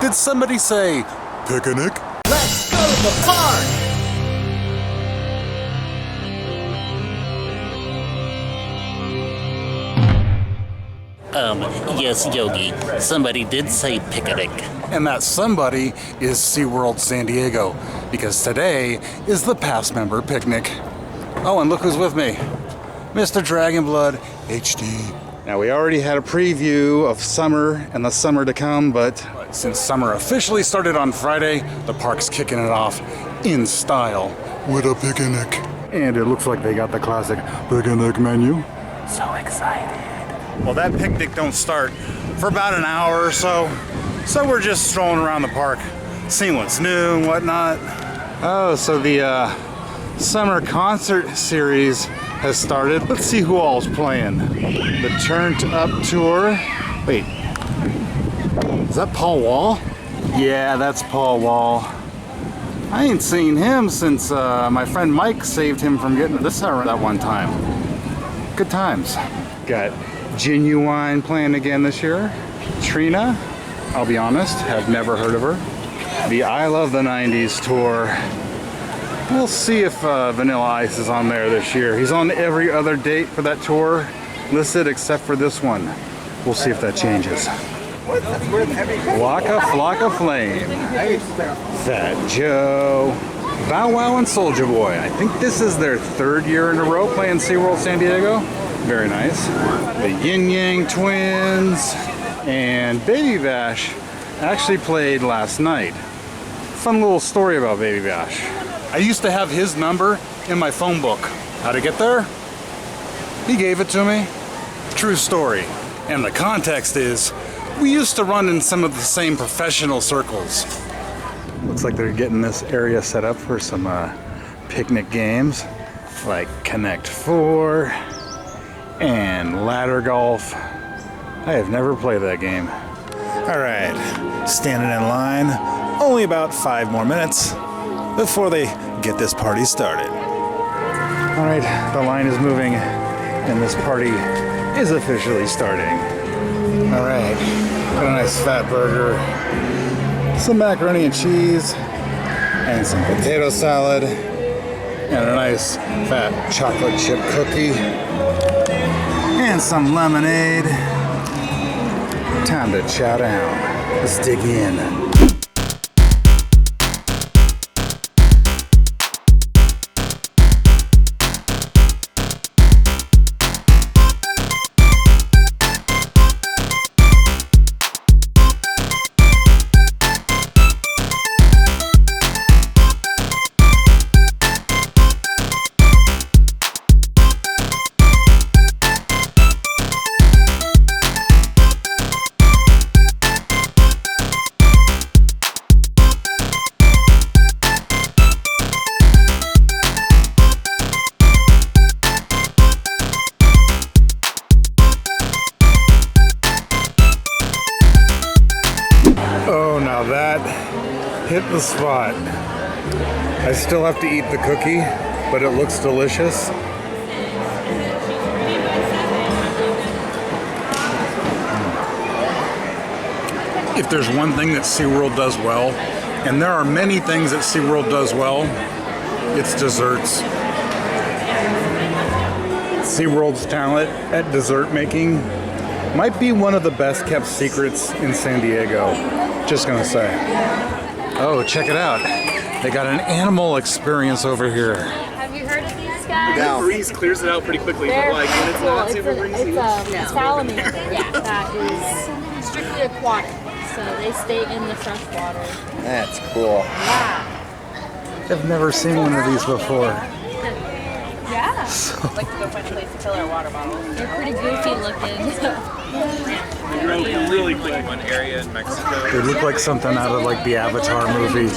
Did somebody say picnic? Let's go to the park! Yes, Yogi. Somebody did say picnic. And that somebody is SeaWorld San Diego, because today is the past member picnic. Oh, and look who's with me. Mr. Dragonblood HD. Now, we already had a preview of summer and the summer to come, but since summer officially started on Friday, the park's kicking it off in style with a picnic. And it looks like they got the classic picnic menu. So excited. Well, that picnic don't start for about an hour or so, so we're just strolling around the park, seeing what's new and whatnot. Oh, so the summer concert series has started. Let's see who all's playing. The Turned Up Tour. Wait, is that Paul Wall? Yeah, that's Paul Wall. I ain't seen him since my friend Mike saved him from getting to this hour that one time. Good times. Got Genuine playing again this year. Trina, I'll be honest, have never heard of her. The I Love the 90s tour. We'll see if Vanilla Ice is on there this year. He's on every other date for that tour listed except for this one. We'll see if that changes. Waka Flocka Flame. Fat Joe. Bow Wow and Soulja Boy. I think this is their third year in a row playing SeaWorld San Diego. Very nice. The Yin Yang Twins and Baby Bash actually played last night. Fun little story about Baby Bash. I used to have his number in my phone book. How'd it get there? He gave it to me. True story. And the context is, we used to run in some of the same professional circles. Looks like they're getting this area set up for some picnic games like Connect 4 and ladder golf. I have never played that game. All right, standing in line, only about 5 more minutes before they get this party started. All right, the line is moving and this party is officially starting. All right, got a nice fat burger, some macaroni and cheese, and some potato salad, and a nice fat chocolate chip cookie, and some lemonade. Time to chow down. Let's dig in. Oh, now that hit the spot. I still have to eat the cookie, but it looks delicious. If there's one thing that SeaWorld does well, and there are many things that SeaWorld does well, it's desserts. SeaWorld's talent at dessert making might be one of the best kept secrets in San Diego. Just gonna say. Oh, check it out. They got an animal experience over here. Have you heard of these guys? The breeze clears it out pretty quickly. They're But like when it's not super breezy. It's a salamander that is strictly aquatic. So they stay in the fresh water. That's cool. Yeah. I've never seen one of these before. Yeah. I'd like to go find a place to fill our water bottles. They're pretty goofy looking. Really cool. One area in Mexico. They look like something out of like the Avatar movie.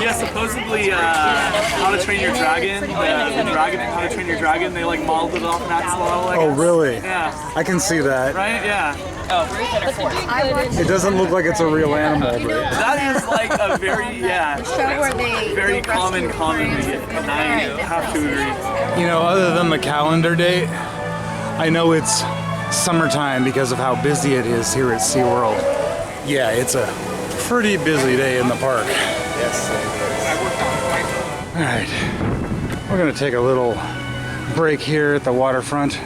Yeah, supposedly How to Train Your Dragon, the dragon in How to Train Your Dragon, they like modeled it off an axolotl. I Oh, guess. really? Yeah. I can see that. Right? Yeah. It doesn't look like it's a real animal, but That is like a very, Show where they very common comment. I have to agree. you know, other than the calendar date, I know it's summertime because of how busy it is here at SeaWorld. Yeah, it's a pretty busy day in the park. Yes, All right, we're gonna take a little break here at the waterfront.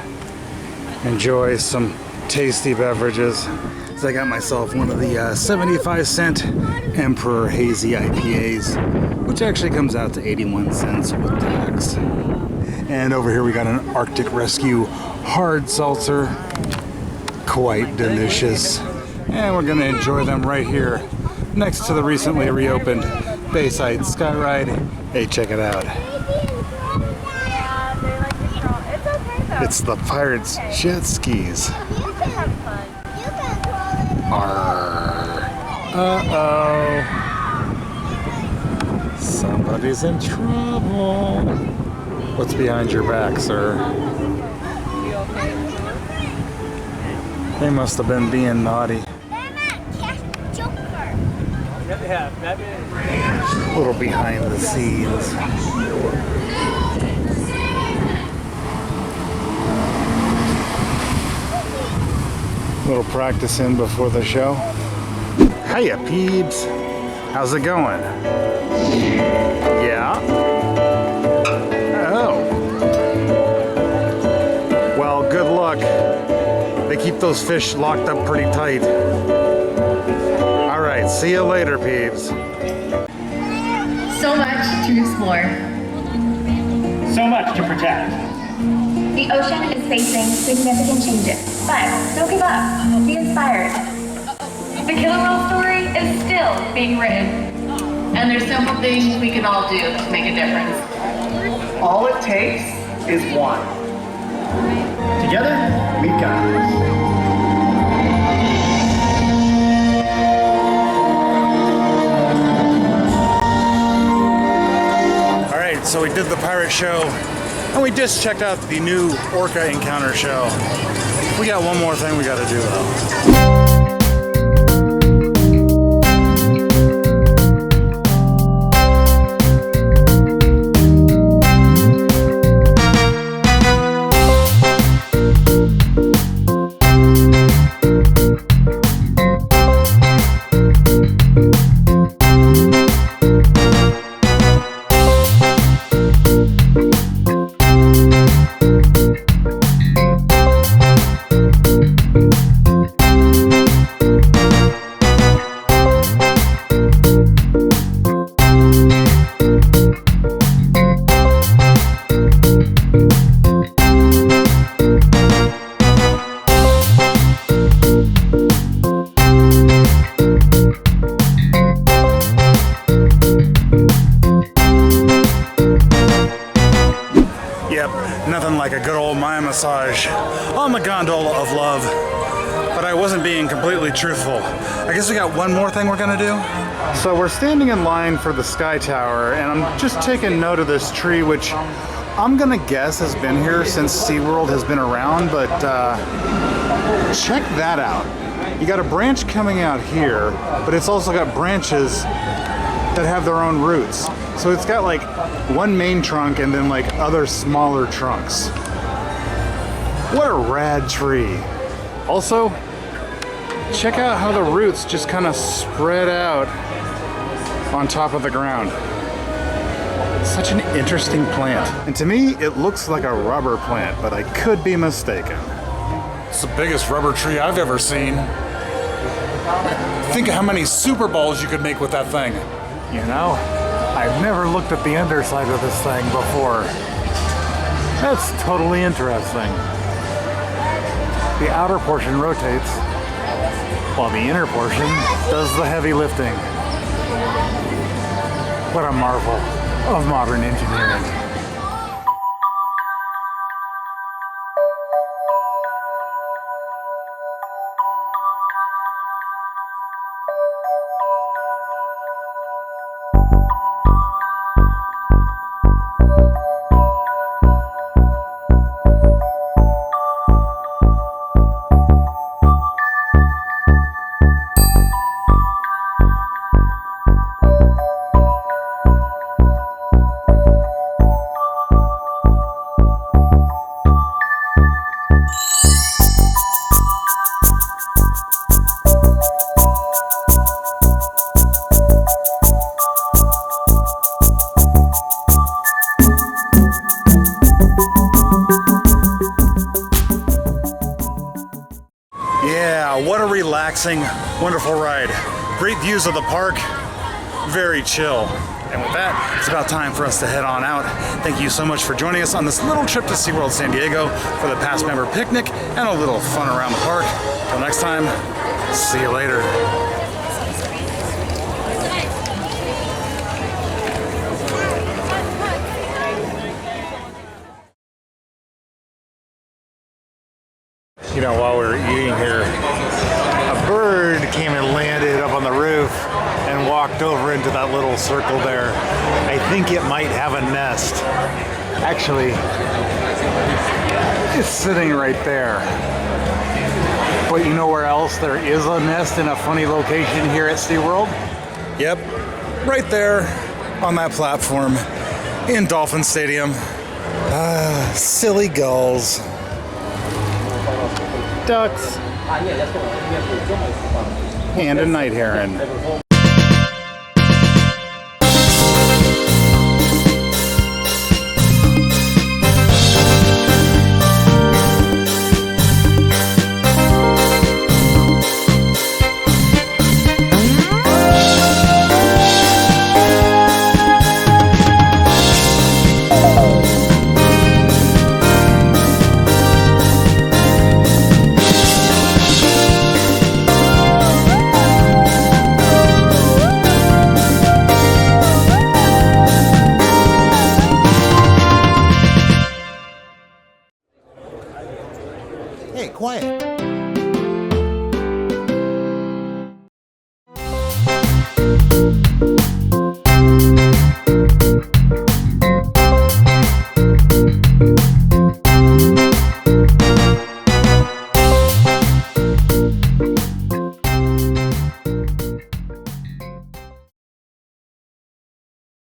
Enjoy some tasty beverages. So I got myself one of the 75-cent Emperor Hazy IPAs, which actually comes out to 81 cents with tax. And over here we got an Arctic Rescue hard seltzer, quite delicious. And we're gonna enjoy them right here next to the recently reopened Bayside Skyride. Hey, check it out. It's the Pirates jet skis. Arr. Uh-oh. Somebody's in trouble. What's behind your back, sir? They must have been being naughty. A little behind the scenes. Little practice in before the show. Hiya, Peebs. How's it going? Yeah? Oh. Well, good luck. They keep those fish locked up pretty tight. All right, see you later, Peebs. So much to explore. So much to protect. The ocean is facing significant changes, but don't give up. Be inspired. The Killer Whale story is still being written, and there's simple things we can all do to make a difference. All it takes is one. Together, we've got this. So we did the pirate show, and we just checked out the new orca encounter show. We got one more thing we gotta do though. Nothing like a good old Maya massage on the Gondola of Love. But I wasn't being completely truthful. I guess we got one more thing we're gonna do. So we're standing in line for the Sky Tower, and I'm just taking note of this tree, which I'm gonna guess has been here since SeaWorld has been around, but check that out. You got a branch coming out here, but it's also got branches that have their own roots. So it's got like one main trunk and then like other smaller trunks. What a rad tree. Also, check out how the roots just kind of spread out on top of the ground. Such an interesting plant. And to me, it looks like a rubber plant, but I could be mistaken. It's the biggest rubber tree I've ever seen. Think of how many Super Bowls you could make with that thing. You know, I've never looked at the underside of this thing before. That's totally interesting. The outer portion rotates, while the inner portion does the heavy lifting. What a marvel of modern engineering. relaxing, wonderful ride. Great views of the park, very chill. And with that, it's about time for us to head on out. Thank you so much for joining us on this little trip to SeaWorld San Diego for the past member picnic and a little fun around the park. Till next time, see you later. You know, while we were eating here, a bird came and landed up on the roof and walked over into that little circle there. I think it might have a nest. Actually, it's sitting right there. But you know where else there is a nest in a funny location here at SeaWorld? Yep, right there on that platform in Dolphin Stadium. Ah, silly gulls. Ducks. And a night heron.